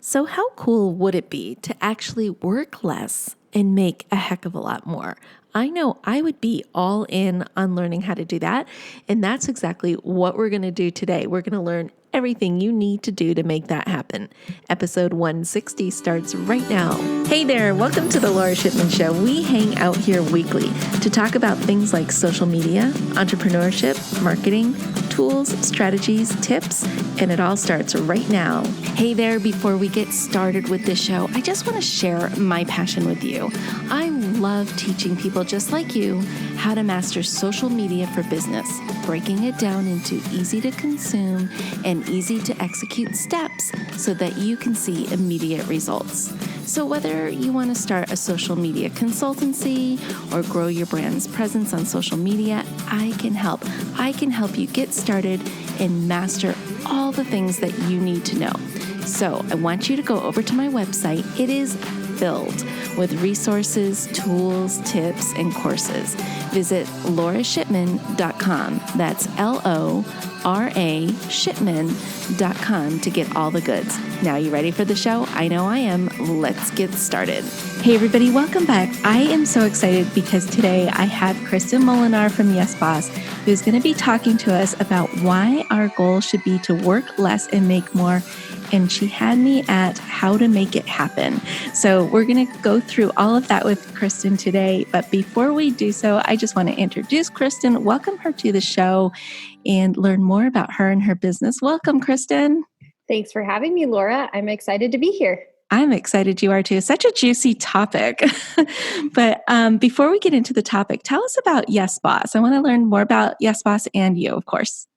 So how cool would it be to actually work less and make a heck of a lot more? I know I would be all in on learning how to do that. And that's exactly what we're going to do today. We're going to learn everything you need to do to make that happen. Episode 160 starts right now. Hey there, welcome to the Laura Shipman Show. We hang out here weekly to talk about things like social media, entrepreneurship, marketing, tools, strategies, tips, and it all starts right now. Hey there, before we get started with this show, I just want to share my passion with you. I love teaching people just like you how to master social media for business, breaking it down into easy to consume and easy to execute steps so that you can see immediate results. So whether you want to start a social media consultancy or grow your brand's presence on social media, I can help. I can help you get started and master all the things that you need to know. So I want you to go over to my website. It is filled with resources, tools, tips, and courses. Visit laurashipman.com. That's LORA Shipman.com to get all the goods. Now, you ready for the show? I know I am. Let's get started. Hey, everybody, welcome back. I am so excited because today I have Kristin Molenaar from Yes Boss, who's going to be talking to us about why our goal should be to work less and make more. And she had me at how to make it happen. So we're going to go through all of that with Kristin today. But before we do so, I just want to introduce Kristin, welcome her to the show, and learn more about her and her business. Welcome, Kristin. Thanks for having me, Laura. I'm excited to be here. I'm excited you are too. Such a juicy topic. But before we get into the topic, tell us about Yes Boss. I want to learn more about Yes Boss and you, of course.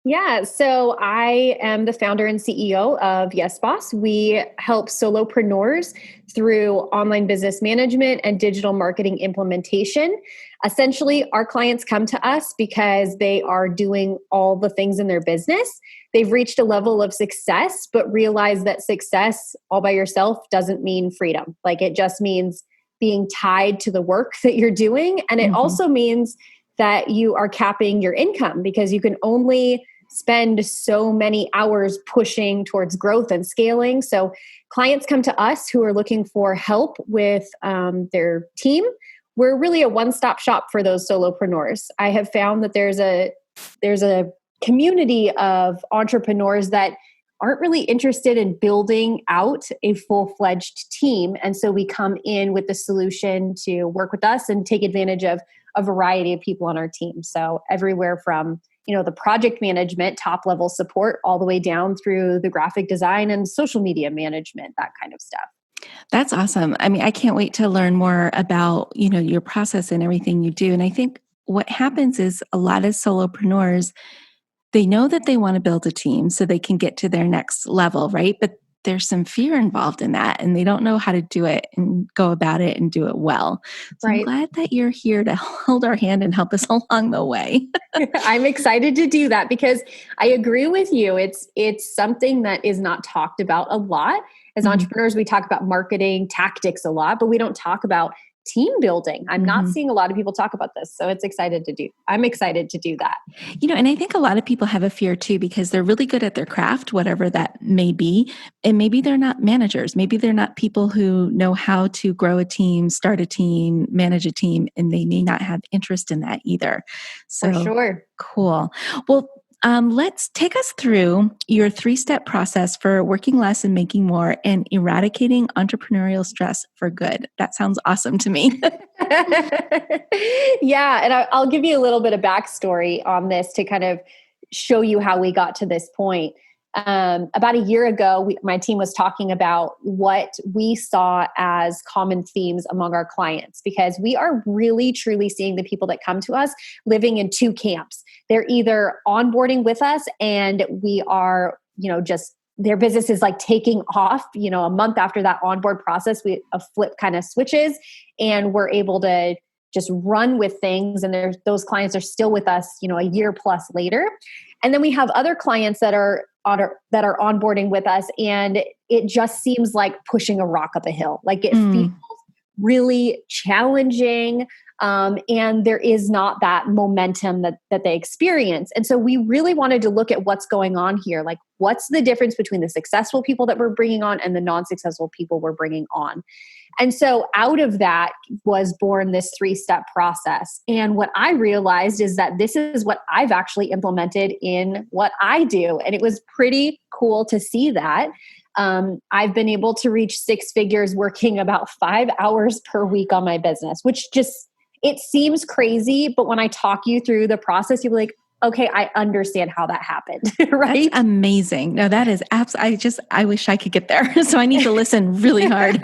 Yeah, so I am the founder and CEO of Yes Boss. We help solopreneurs through online business management and digital marketing implementation. Essentially, our clients come to us because they are doing all the things in their business. They've reached a level of success, but realize that success all by yourself doesn't mean freedom. Like, it just means being tied to the work that you're doing. And it also means that you are capping your income because you can only spend so many hours pushing towards growth and scaling. So clients come to us who are looking for help with their team. We're really a one-stop shop for those solopreneurs. I have found that there's a community of entrepreneurs that aren't really interested in building out a full-fledged team. And so we come in with the solution to work with us and take advantage of a variety of people on our team. So everywhere from the project management, top level support, all the way down through the graphic design and social media management, that kind of stuff. That's awesome. I mean, I can't wait to learn more about, your process and everything you do. And I think what happens is a lot of solopreneurs, they know that they want to build a team so they can get to their next level, right? But there's some fear involved in that, and they don't know how to do it and go about it and do it well. So right. I'm glad that you're here to hold our hand and help us along the way. I'm excited to do that because I agree with you. It's something that is not talked about a lot. As entrepreneurs, we talk about marketing tactics a lot, but we don't talk about team building. I'm not seeing a lot of people talk about this. So I'm excited to do that. And I think a lot of people have a fear too, because they're really good at their craft, whatever that may be. And maybe they're not managers. Maybe they're not people who know how to grow a team, start a team, manage a team, and they may not have interest in that either. So for sure. Cool. Well, let's take us through your 3-step process for working less and making more and eradicating entrepreneurial stress for good. That sounds awesome to me. Yeah. And I'll give you a little bit of backstory on this to kind of show you how we got to this point. About a year ago, my team was talking about what we saw as common themes among our clients, because we are really, truly seeing the people that come to us living in 2 camps. They're either onboarding with us and we are, just their business is like taking off, a month after that onboard process, a flip kind of switches and we're able to just run with things. And those clients are still with us, a year plus later. And then we have other clients that are onboarding with us, and it just seems like pushing a rock up a hill. Like it feels really challenging. And there is not that momentum that they experience. And so we really wanted to look at what's going on here. Like, what's the difference between the successful people that we're bringing on and the non-successful people we're bringing on? And so out of that was born this 3-step process. And what I realized is that this is what I've actually implemented in what I do. And it was pretty cool to see that. I've been able to reach 6 figures working about 5 hours per week on my business, which just, it seems crazy. But when I talk you through the process, you'll be like, okay, I understand how that happened, right? That's amazing. No, that is I wish I could get there. So I need to listen really hard.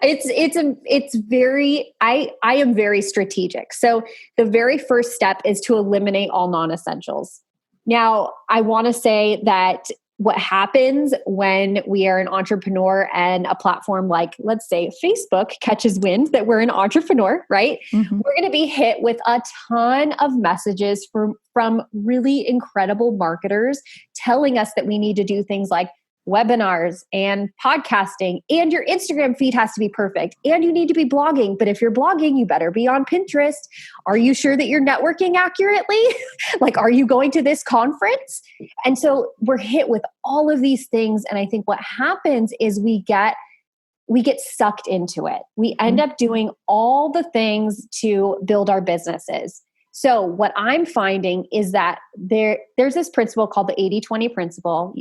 It's very, I am very strategic. So the very first step is to eliminate all non-essentials. Now, I want to say that what happens when we are an entrepreneur and a platform like, let's say, Facebook catches wind that we're an entrepreneur, right? Mm-hmm. We're going to be hit with a ton of messages from really incredible marketers telling us that we need to do things like webinars and podcasting, and your Instagram feed has to be perfect, and you need to be blogging. But if you're blogging, you better be on Pinterest. Are you sure that you're networking accurately? Like, are you going to this conference? And so we're hit with all of these things. And I think what happens is we get sucked into it. We end up doing all the things to build our businesses. So what I'm finding is that there's this principle called the 80-20 principle.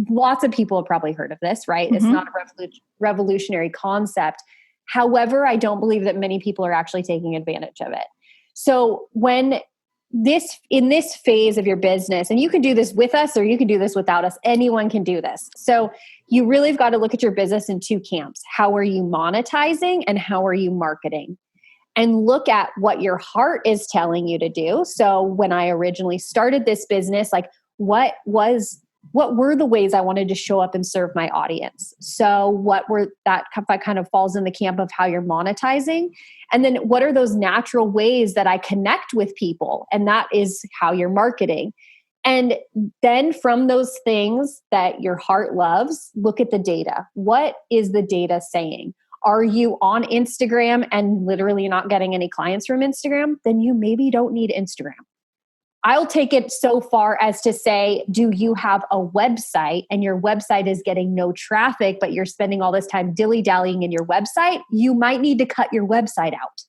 Lots of people have probably heard of this, right? Mm-hmm. It's not a revolutionary concept. However, I don't believe that many people are actually taking advantage of it. So in this phase of your business, and you can do this with us or you can do this without us, anyone can do this. So you really have got to look at your business in 2 camps. How are you monetizing and how are you marketing? And look at what your heart is telling you to do. So when I originally started this business, like what were the ways I wanted to show up and serve my audience? So that kind of falls in the camp of how you're monetizing. And then what are those natural ways that I connect with people? And that is how you're marketing. And then from those things that your heart loves, look at the data. What is the data saying? Are you on Instagram and literally not getting any clients from Instagram? Then you maybe don't need Instagram. I'll take it so far as to say, do you have a website and your website is getting no traffic, but you're spending all this time dilly-dallying in your website? You might need to cut your website out.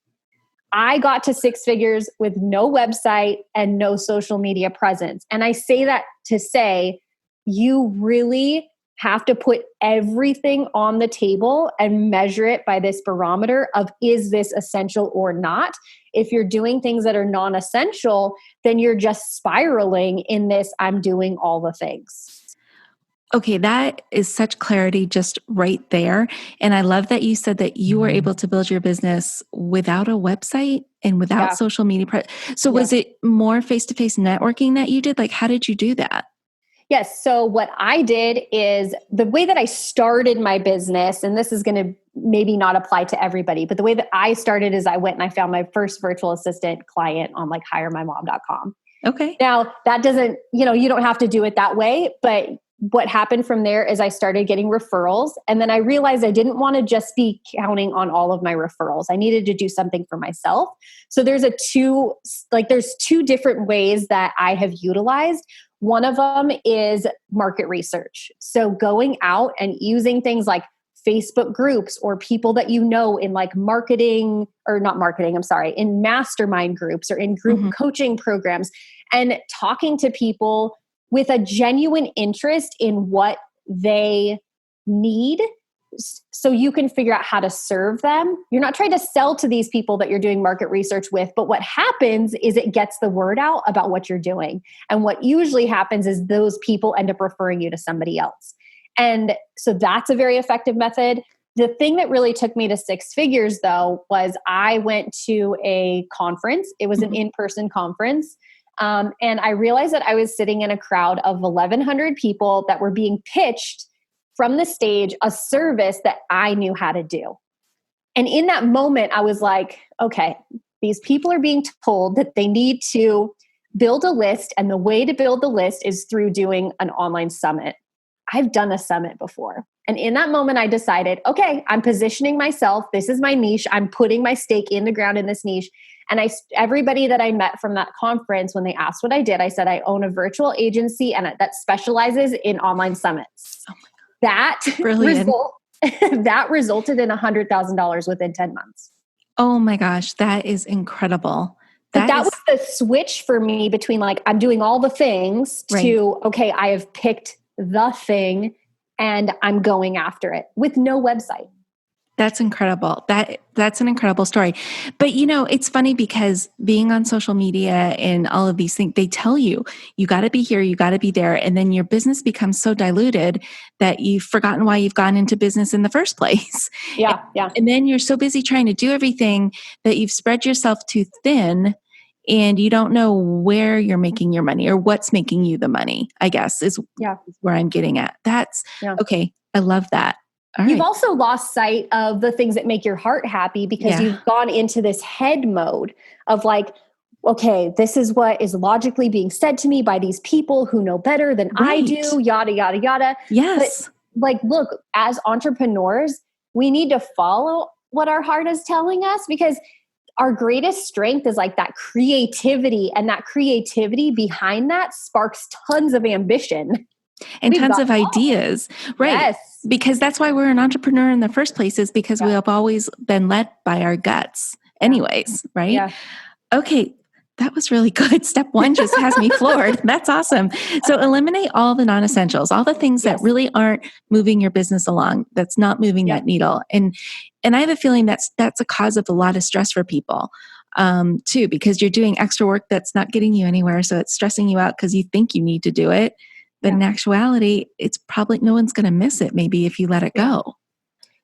I got to 6 figures with no website and no social media presence. And I say that to say, you really have to put everything on the table and measure it by this barometer of, is this essential or not? If you're doing things that are non-essential, then you're just spiraling in this, I'm doing all the things. Okay, that is such clarity just right there. And I love that you said that you were able to build your business without a website and without social media. So was it more face-to-face networking that you did? Like, how did you do that? Yes. So what I did is the way that I started my business, and this is going to maybe not apply to everybody, but the way that I started is I went and I found my first virtual assistant client on like hiremymom.com. Okay. Now that doesn't, you don't have to do it that way, but what happened from there is I started getting referrals. And then I realized I didn't want to just be counting on all of my referrals. I needed to do something for myself. So there's two different ways that I have utilized. One of them is market research. So going out and using things like Facebook groups or people that you know in like marketing or not marketing, I'm sorry, in mastermind groups or in group coaching programs, and talking to people with a genuine interest in what they need so you can figure out how to serve them. You're not trying to sell to these people that you're doing market research with, but what happens is it gets the word out about what you're doing. And what usually happens is those people end up referring you to somebody else. And so that's a very effective method. The thing that really took me to 6 figures though, was I went to a conference. It was an in-person conference. And I realized that I was sitting in a crowd of 1,100 people that were being pitched from the stage a service that I knew how to do. And in that moment, I was like, okay, these people are being told that they need to build a list. And the way to build the list is through doing an online summit. I've done a summit before. And in that moment, I decided, okay, I'm positioning myself. This is my niche. I'm putting my stake in the ground in this niche. And everybody that I met from that conference, when they asked what I did, I said, I own a virtual agency and that specializes in online summits. Oh that brilliant. that resulted in $100,000 within 10 months. Oh my gosh, that is incredible. But that was the switch for me between like, I'm doing all the things to, okay, I have picked the thing and I'm going after it with no website. That's incredible. That's an incredible story. But it's funny because being on social media and all of these things, they tell you got to be here, you got to be there. And then your business becomes so diluted that you've forgotten why you've gone into business in the first place. Yeah. Yeah. And then you're so busy trying to do everything that you've spread yourself too thin and you don't know where you're making your money or what's making you the money, I guess is where I'm getting at. That's okay. I love that. You've also lost sight of the things that make your heart happy because you've gone into this head mode of like, okay, this is what is logically being said to me by these people who know better than I do, yada, yada, yada. Yes. But like, look, as entrepreneurs, we need to follow what our heart is telling us because our greatest strength is like that creativity, and that creativity behind that sparks tons of ambition. And tons of ideas, right? Yes. Because that's why we're an entrepreneur in the first place, is because we have always been led by our guts anyways, right? Yeah. Okay, that was really good. Step 1 just has me floored. That's awesome. So eliminate all the non-essentials, all the things that really aren't moving your business along, that's not moving that needle. And I have a feeling that's a cause of a lot of stress for people. Too, because you're doing extra work that's not getting you anywhere. So it's stressing you out because you think you need to do it. But in actuality, it's probably no one's going to miss it maybe if you let it go.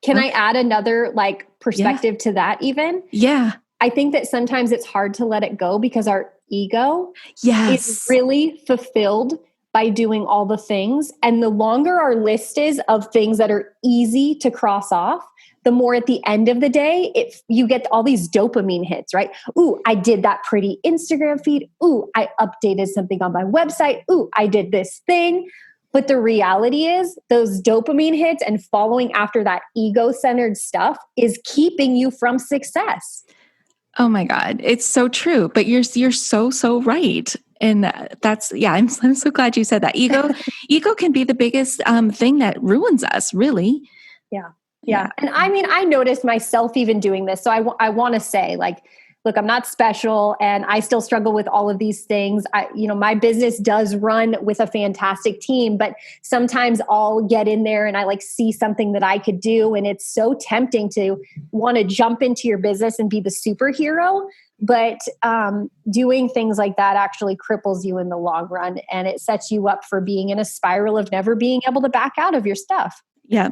Can I add another like perspective to that even? Yeah. I think that sometimes it's hard to let it go because our ego is really fulfilled by doing all the things. And the longer our list is of things that are easy to cross off, the more at the end of the day, you get all these dopamine hits, right? Ooh, I did that pretty Instagram feed. Ooh, I updated something on my website. Ooh, I did this thing. But the reality is those dopamine hits and following after that ego-centered stuff is keeping you from success. Oh my God. It's so true. But you're so right. And that's, I'm so glad you said that. Ego can be the biggest thing that ruins us, really. Yeah. And I mean, I noticed myself even doing this. So I want to say like, look, I'm not special and I still struggle with all of these things. My business does run with a fantastic team, but sometimes I'll get in there and I like see something that I could do. And it's so tempting to want to jump into your business and be the superhero. But doing things like that actually cripples you in the long run. And it sets you up for being in a spiral of never being able to back out of your stuff. Yeah.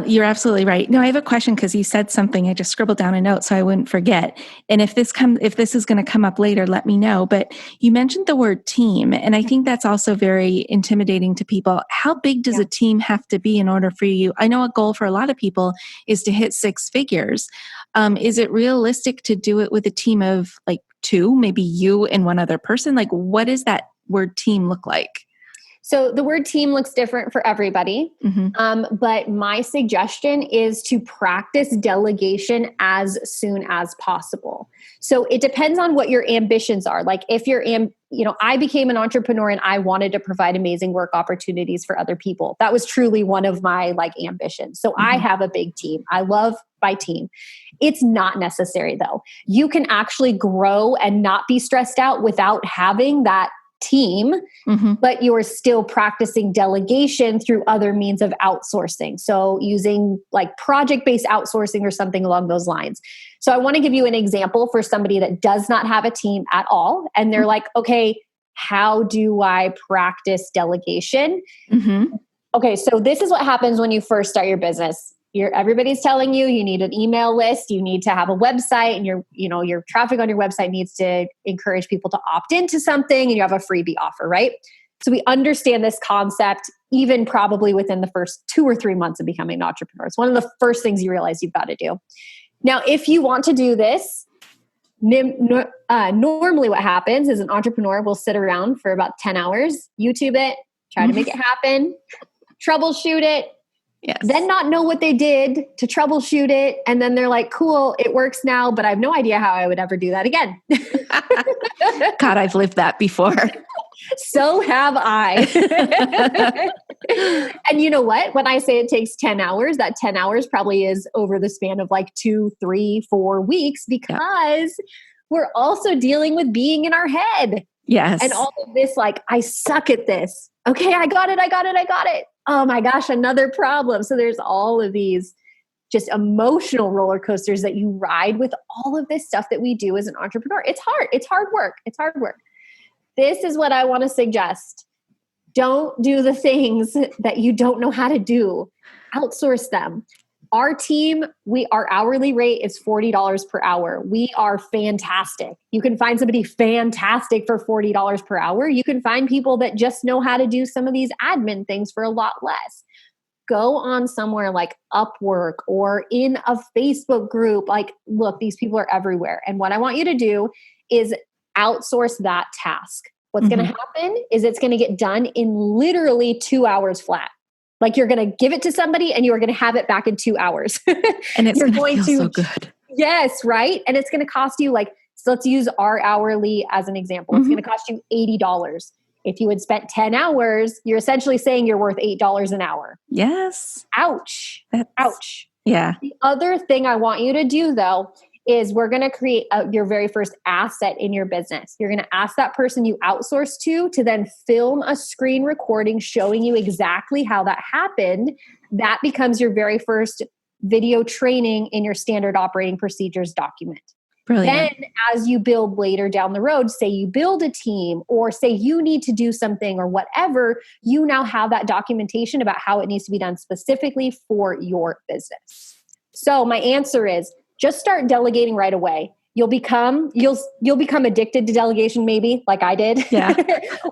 You're absolutely right. No, I have a question because you said something. I just scribbled down a note so I wouldn't forget. And if this is going to come up later, let me know. But you mentioned the word team, and I think that's also very intimidating to people. How big does a team have to be in order for you? I know a goal for a lot of people is to hit 6 figures. Is it realistic to do it with a team of like 2, maybe you and one other person? Like, what does that word team look like? So the word team looks different for everybody. Mm-hmm. But my suggestion is to practice delegation as soon as possible. So it depends on what your ambitions are. Like if I became an entrepreneur and I wanted to provide amazing work opportunities for other people. That was truly one of my like ambitions. So I have a big team. I love my team. It's not necessary though. You can actually grow and not be stressed out without having that team, but you're still practicing delegation through other means of outsourcing. So using like project-based outsourcing or something along those lines. So I want to give you an example for somebody that does not have a team at all. And they're like, okay, how do I practice delegation? Okay, so this is what happens when you first start your business. Everybody's telling you need an email list, you need to have a website, and your traffic on your website needs to encourage people to opt into something, and you have a freebie offer, right? So we understand this concept even probably within the first 2 or 3 months of becoming an entrepreneur. It's one of the first things you realize you've got to do. Now, if you want to do this, normally what happens is an entrepreneur will sit around for about 10 hours, YouTube it, try to make it happen, troubleshoot it, Yes. then not know what they did to troubleshoot it. And then they're like, cool, it works now, but I have no idea how I would ever do that again. God, I've lived that before. So have I. And you know what? When I say it takes 10 hours, that 10 hours probably is over the span of like 2, 3, 4 weeks, because we're also dealing with being in our head. Yes. And all of this, like, I suck at this. Okay, I got it. Oh my gosh, another problem. So there's all of these just emotional roller coasters that you ride with all of this stuff that we do as an entrepreneur. It's hard. It's hard work. This is what I want to suggest. Don't do the things that you don't know how to do. Outsource them. Our team, our hourly rate is $40 per hour. We are fantastic. You can find somebody fantastic for $40 per hour. You can find people that just know how to do some of these admin things for a lot less. Go on somewhere like Upwork or in a Facebook group. Like, look, these people are everywhere. And what I want you to do is outsource that task. What's going to happen is it's going to get done in literally 2 hours flat. Like, you're going to give it to somebody and you're going to have it back in 2 hours. And it's going to feel so good. Yes, right? And it's going to cost you so let's use our hourly as an example. It's going to cost you $80. If you had spent 10 hours, you're essentially saying you're worth $8 an hour. Yes. Ouch. Ouch. Yeah. The other thing I want you to do, though, is we're going to create your very first asset in your business. You're going to ask that person you outsource to then film a screen recording showing you exactly how that happened. That becomes your very first video training in your standard operating procedures document. Brilliant. Then as you build later down the road, say you build a team or say you need to do something or whatever, you now have that documentation about how it needs to be done specifically for your business. So my answer is just start delegating right away. You'll become addicted to delegation, maybe like I did. Yeah.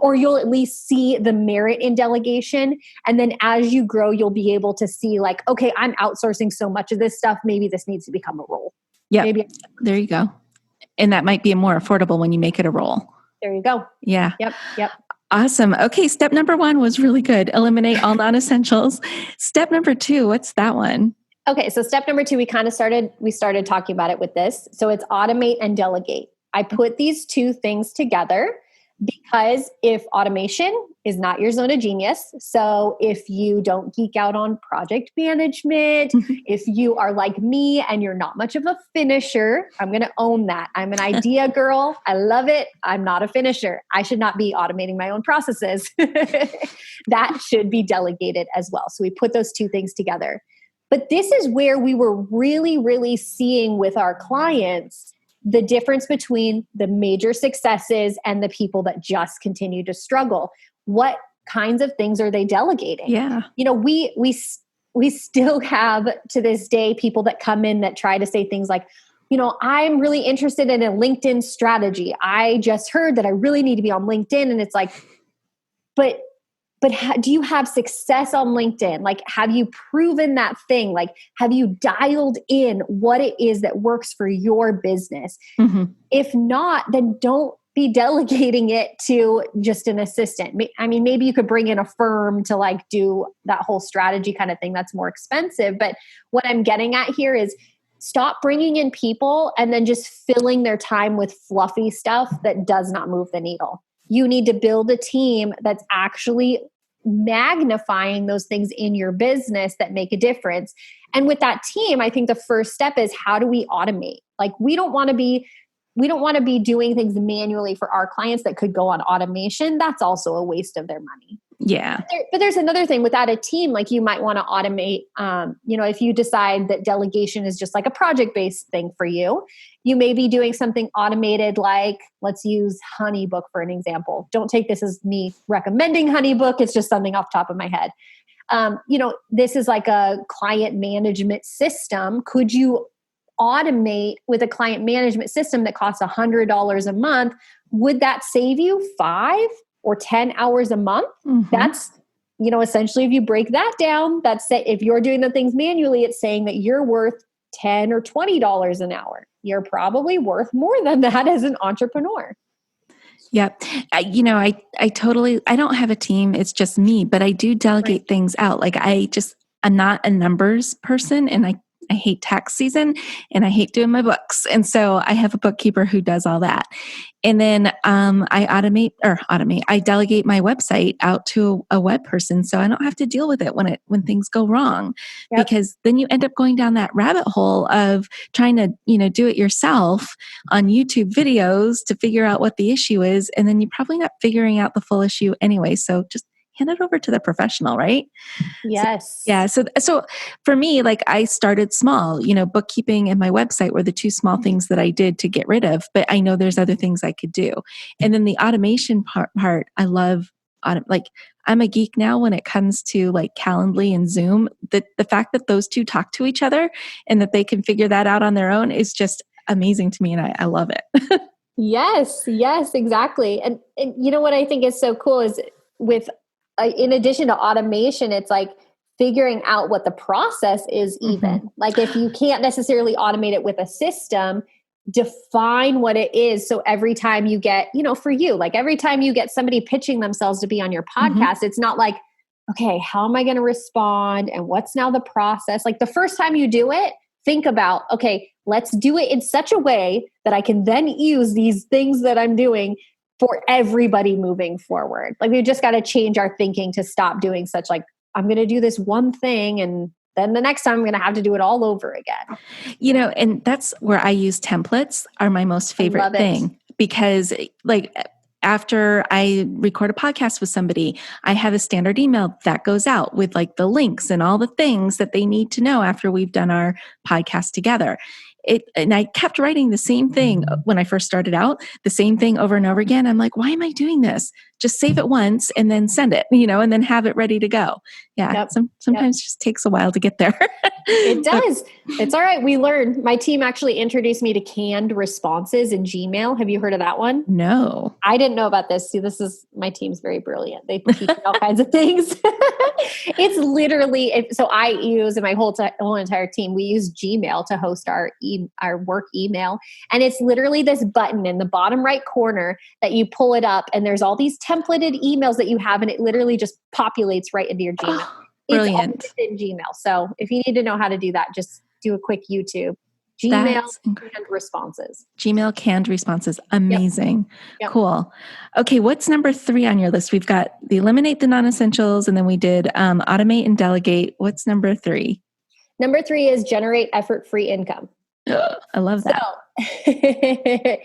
Or you'll at least see the merit in delegation. And then as you grow, you'll be able to see like, okay, I'm outsourcing so much of this stuff. Maybe this needs to become a role. Yeah. There you go. And that might be more affordable when you make it a role. There you go. Yeah. Yep. Awesome. Okay. Step number 1 was really good. Eliminate all non-essentials. Step number 2, what's that one? Okay. So step number 2, we started talking about it with this. So it's automate and delegate. I put these two things together because if automation is not your zone of genius, so if you don't geek out on project management, if you are like me and you're not much of a finisher, I'm going to own that. I'm an idea girl. I love it. I'm not a finisher. I should not be automating my own processes. That should be delegated as well. So we put those two things together. But this is where we were really, really seeing with our clients the difference between the major successes and the people that just continue to struggle. What kinds of things are they delegating? Yeah. You know, we still have to this day people that come in that try to say things like, you know, I'm really interested in a LinkedIn strategy. I just heard that I really need to be on LinkedIn. And it's like, but do you have success on LinkedIn? Like, have you proven that thing? Like, have you dialed in what it is that works for your business? If not, then don't be delegating it to just an assistant. I mean, maybe you could bring in a firm to like do that whole strategy kind of thing. That's more expensive. But what I'm getting at here is stop bringing in people and then just filling their time with fluffy stuff that does not move the needle. You need to build a team that's actually magnifying those things in your business that make a difference. And with that team, I think the first step is, how do we automate? Like, we don't want to be doing things manually for our clients that could go on automation. That's also a waste of their money. Yeah. But there's another thing without a team, like you might want to automate, if you decide that delegation is just like a project-based thing for you, you may be doing something automated, like let's use HoneyBook for an example. Don't take this as me recommending HoneyBook. It's just something off the top of my head. This is like a client management system. Could you automate with a client management system that costs $100 a month? Would that save you 5 or 10 hours a month? That's, essentially, if you break that down, if you're doing the things manually, it's saying that you're worth $10 or $20 an hour. You're probably worth more than that as an entrepreneur. Yep. I don't have a team. It's just me, but I do delegate things out. Like I'm not a numbers person, and I hate tax season and I hate doing my books. And so I have a bookkeeper who does all that. And then I delegate my website out to a web person so I don't have to deal with it when things go wrong. Yep. Because then you end up going down that rabbit hole of trying to, do it yourself on YouTube videos to figure out what the issue is. And then you're probably not figuring out the full issue anyway. So just hand it over to the professional, right? So, Yes. yeah. So for me, like I started small, bookkeeping and my website were the two small things that I did to get rid of, but I know there's other things I could do. And then the automation part I love. Like I'm a geek now when it comes to like Calendly and Zoom. The fact that those two talk to each other and that they can figure that out on their own is just amazing to me. And I love it. Yes, exactly. And you know what I think is so cool is with, in addition to automation, it's like figuring out what the process is even. Mm-hmm. Like if you can't necessarily automate it with a system, define what it is. So every time you get, for you, like every time you get somebody pitching themselves to be on your podcast, Mm-hmm. it's not like, okay, how am I going to respond? And what's now the process? Like the first time you do it, think about, okay, let's do it in such a way that I can then use these things that I'm doing for everybody moving forward. Like we just got to change our thinking to stop doing such like, I'm going to do this one thing and then the next time I'm going to have to do it all over again. And that's where I use templates are my most favorite thing because like after I record a podcast with somebody, I have a standard email that goes out with like the links and all the things that they need to know after we've done our podcast together. And I kept writing the same thing when I first started out, the same thing over and over again. I'm like, why am I doing this? Just save it once and then send it, and then have it ready to go. Yeah. Yep. Sometimes it just takes a while to get there. It does. It's all right. We learned. My team actually introduced me to canned responses in Gmail. Have you heard of that one? No. I didn't know about this. See, my team's very brilliant. They teach me all kinds of things. It's literally, so I use, and my whole entire team, we use Gmail to host our work email. And it's literally this button in the bottom right corner that you pull it up and there's all these templated emails that you have and it literally just populates right into your Gmail. Brilliant. It's all in Gmail. So if you need to know how to do that, just do a quick YouTube. Gmail canned responses. Gmail canned responses. Amazing. Yep. Cool. Okay. What's number 3 on your list? We've got the eliminate the non-essentials and then we did automate and delegate. What's number 3? Number 3 is generate effort-free income. I love that.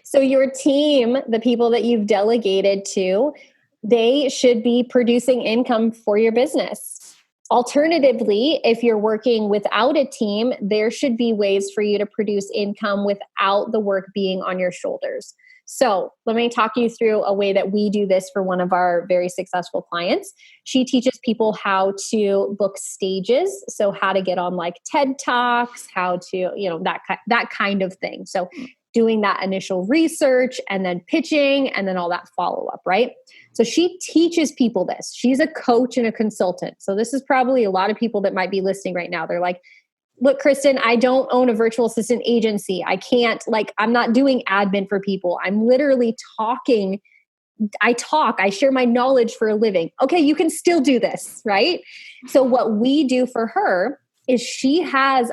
So your team, the people that you've delegated to, they should be producing income for your business. Alternatively, if you're working without a team, there should be ways for you to produce income without the work being on your shoulders. So let me talk you through a way that we do this for one of our very successful clients. She teaches people how to book stages. So how to get on like TED Talks, how to, that kind of thing. So doing that initial research and then pitching and then all that follow-up, right? So she teaches people this. She's a coach and a consultant. So this is probably a lot of people that might be listening right now. They're like, look, Kristin, I don't own a virtual assistant agency. I'm not doing admin for people. I'm literally talking. I share my knowledge for a living. Okay, you can still do this, right? So what we do for her is she has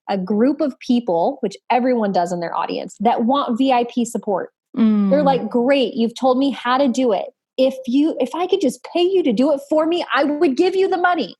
a group of people, which everyone does in their audience, that want VIP support. They're like, great, you've told me how to do it. If I could just pay you to do it for me, I would give you the money.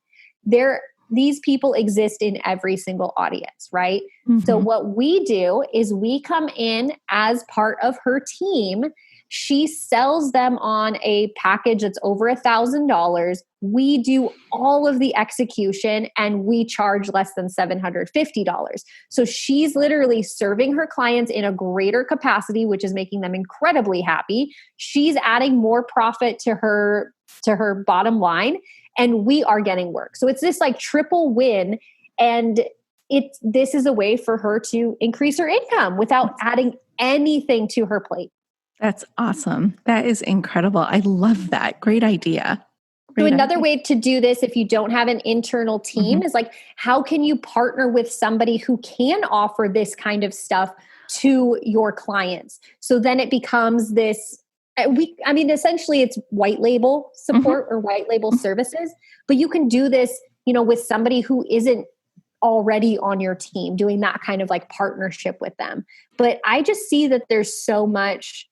These people exist in every single audience, right? Mm-hmm. So what we do is we come in as part of her team. She sells them on a package that's over $1,000. We do all of the execution and we charge less than $750. So she's literally serving her clients in a greater capacity, which is making them incredibly happy. She's adding more profit to her bottom line, and we are getting work. So it's this like triple win, and this is a way for her to increase her income without adding anything to her plate. That's awesome. That is incredible. I love that. Great idea. So another way to do this, if you don't have an internal team, is like, how can you partner with somebody who can offer this kind of stuff to your clients? So then it becomes this, essentially it's white label support or white label services, but you can do this, with somebody who isn't already on your team, doing that kind of like partnership with them. But I just see that there's so much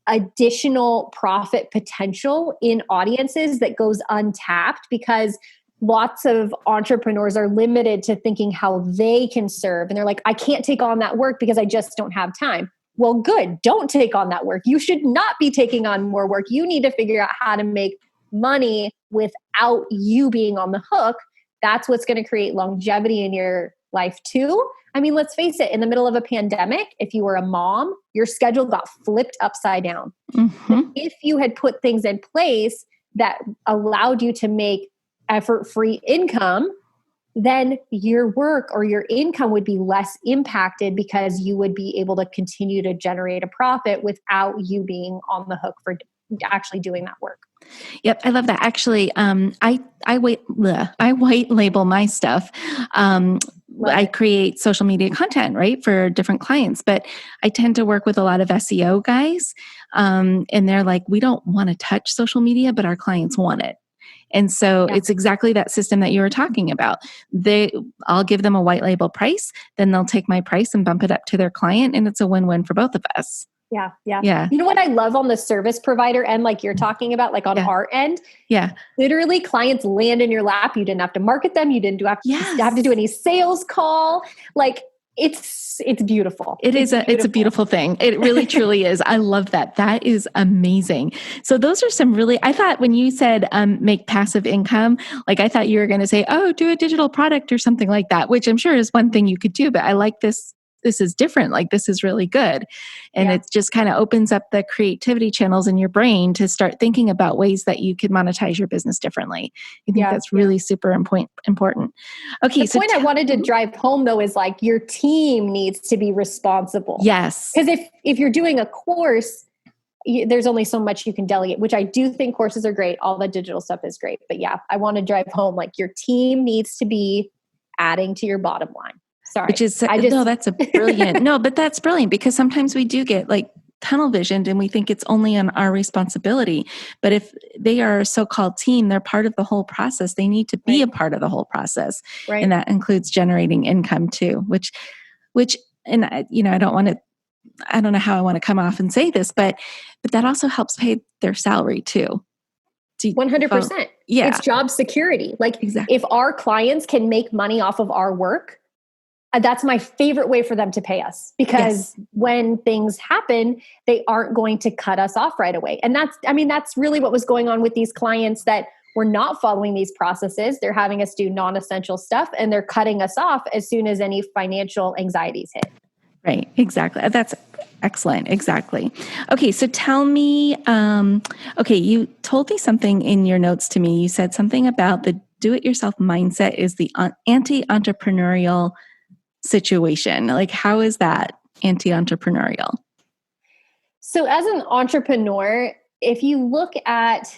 additional profit potential in audiences that goes untapped because lots of entrepreneurs are limited to thinking how they can serve. And they're like, I can't take on that work because I just don't have time. Well, good. Don't take on that work. You should not be taking on more work. You need to figure out how to make money without you being on the hook. That's what's going to create longevity in your life too. I mean, let's face it, in the middle of a pandemic, if you were a mom, your schedule got flipped upside down. Mm-hmm. If you had put things in place that allowed you to make effort-free income, then your work or your income would be less impacted because you would be able to continue to generate a profit without you being on the hook for actually doing that work. Yep, I love that. Actually, I white label my stuff. I create social media content, right, for different clients, but I tend to work with a lot of SEO guys, and they're like, we don't want to touch social media, but our clients want it. And so it's exactly that system that you were talking about. I'll give them a white label price, then they'll take my price and bump it up to their client, and it's a win-win for both of us. Yeah. You know what I love on the service provider end, like you're talking about, like on our end? Yeah. Literally clients land in your lap. You didn't have to market them. You didn't have to do any sales call. Like it's beautiful. It's a beautiful thing. It really truly is. I love that. That is amazing. So those are some really, I thought when you said make passive income, like I thought you were going to say, oh, do a digital product or something like that, which I'm sure is one thing you could do, but I like this. This is different. Like this is really good. And it just kind of opens up the creativity channels in your brain to start thinking about ways that you could monetize your business differently. I think that's really super important. Okay. The point I wanted to drive home though is like your team needs to be responsible. Yes. Because if you're doing a course, there's only so much you can delegate, which I do think courses are great. All the digital stuff is great. But I want to drive home like your team needs to be adding to your bottom line. Sorry. Which is, no, that's a brilliant, no, but that's brilliant because sometimes we do get like tunnel visioned and we think it's only on our responsibility. But if they are a so-called team, they're part of the whole process. They need to be a part of the whole process. Right. And that includes generating income too, which, and I don't know how I want to come off and say this, but that also helps pay their salary too. 100%. Yeah. It's job security. Like if our clients can make money off of our work, that's my favorite way for them to pay us because when things happen, they aren't going to cut us off right away. And that's really what was going on with these clients that were not following these processes. They're having us do non-essential stuff and they're cutting us off as soon as any financial anxieties hit. Right. Exactly. That's excellent. Exactly. Okay. So tell me, you told me something in your notes to me. You said something about the do-it-yourself mindset is the anti-entrepreneurial situation. Like, how is that anti-entrepreneurial? So as an entrepreneur, if you look at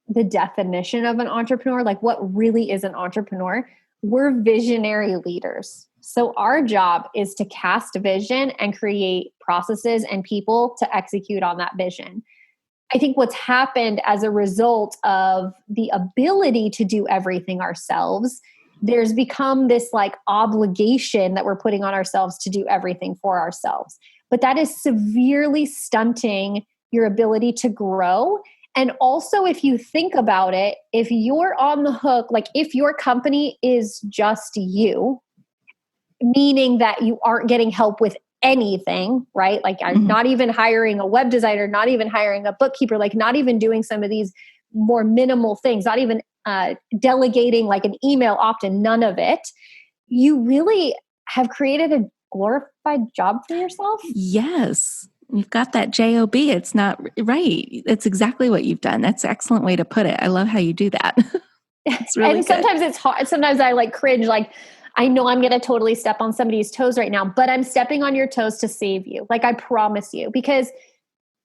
the definition of an entrepreneur, like what really is an entrepreneur, we're visionary leaders. So our job is to cast a vision and create processes and people to execute on that vision. I think what's happened as a result of the ability to do everything ourselves, there's become this like obligation that we're putting on ourselves to do everything for ourselves. But that is severely stunting your ability to grow. And also, if you think about it, if you're on the hook, like if your company is just you, meaning that you aren't getting help with anything, right? Like I'm not even hiring a web designer, not even hiring a bookkeeper, like not even doing some of these more minimal things, not even delegating like an email opt-in, none of it. You really have created a glorified job for yourself. Yes. You've got that job. It's not right. It's exactly what you've done. That's an excellent way to put it. I love how you do that. It's really and sometimes it's hard. Sometimes I like cringe, like, I know I'm going to totally step on somebody's toes right now, but I'm stepping on your toes to save you. Like I promise you, because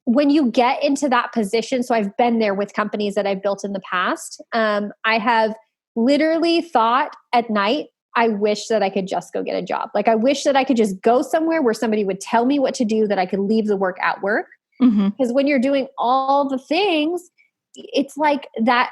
when you get into that position, so I've been there with companies that I've built in the past. I have literally thought at night, I wish that I could just go get a job. Like I wish that I could just go somewhere where somebody would tell me what to do, that I could leave the work at work. Because when you're doing all the things, it's like that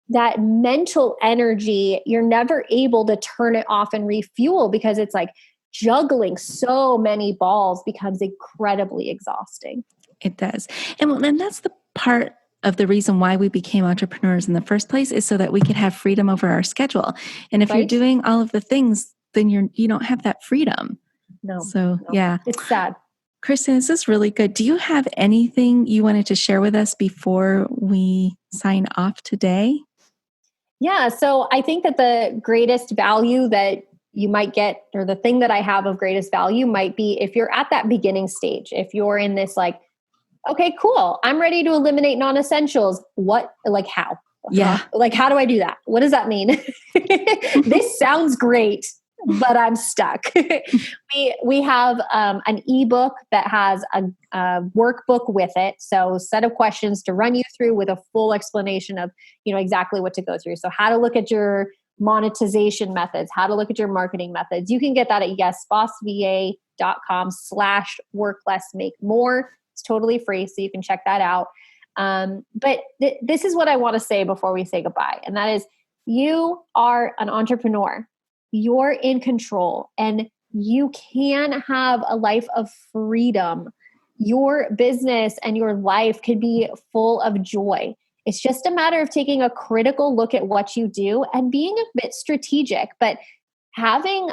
that mental energy, you're never able to turn it off and refuel, because it's like juggling so many balls becomes incredibly exhausting. It does. And that's the part of the reason why we became entrepreneurs in the first place, is so that we could have freedom over our schedule. And if you're Right? doing all of the things, then you don't have that freedom. No. So, yeah. It's sad. Kristin, this is really good. Do you have anything you wanted to share with us before we sign off today? Yeah. So I think that the greatest value that you might get, or the thing that I have of greatest value, might be if you're at that beginning stage, if you're in this like, okay, cool, I'm ready to eliminate non-essentials. What, like how? Yeah. Like, how do I do that? What does that mean? This sounds great, but I'm stuck. we have an ebook that has a workbook with it. So set of questions to run you through with a full explanation of, exactly what to go through. So how to look at your monetization methods, how to look at your marketing methods. You can get that at yesbossva.com/work-less-make-more. It's totally free, so you can check that out. But this is what I want to say before we say goodbye. And that is, you are an entrepreneur. You're in control, and you can have a life of freedom. Your business and your life can be full of joy. It's just a matter of taking a critical look at what you do and being a bit strategic, but having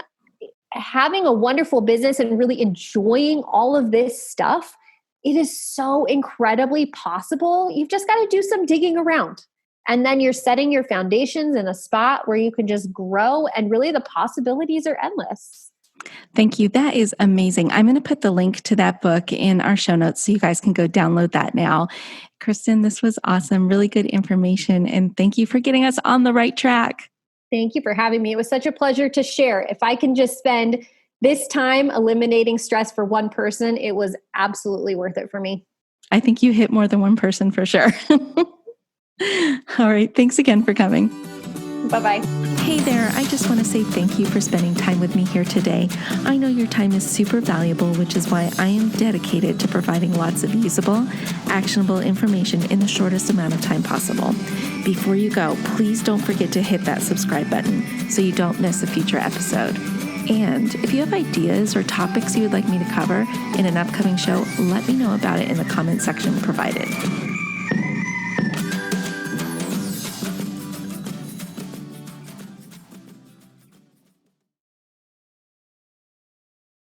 a wonderful business and really enjoying all of this stuff. It is so incredibly possible. You've just got to do some digging around. And then you're setting your foundations in a spot where you can just grow, and really the possibilities are endless. Thank you. That is amazing. I'm going to put the link to that book in our show notes so you guys can go download that now. Kristin, this was awesome. Really good information. And thank you for getting us on the right track. Thank you for having me. It was such a pleasure to share. If I can just spend this time eliminating stress for one person, it was absolutely worth it for me. I think you hit more than one person for sure. All right. Thanks again for coming. Bye-bye. Hey there, I just want to say thank you for spending time with me here today. I know your time is super valuable, which is why I am dedicated to providing lots of usable, actionable information in the shortest amount of time possible. Before you go, please don't forget to hit that subscribe button so you don't miss a future episode. And if you have ideas or topics you would like me to cover in an upcoming show, let me know about it in the comment section provided.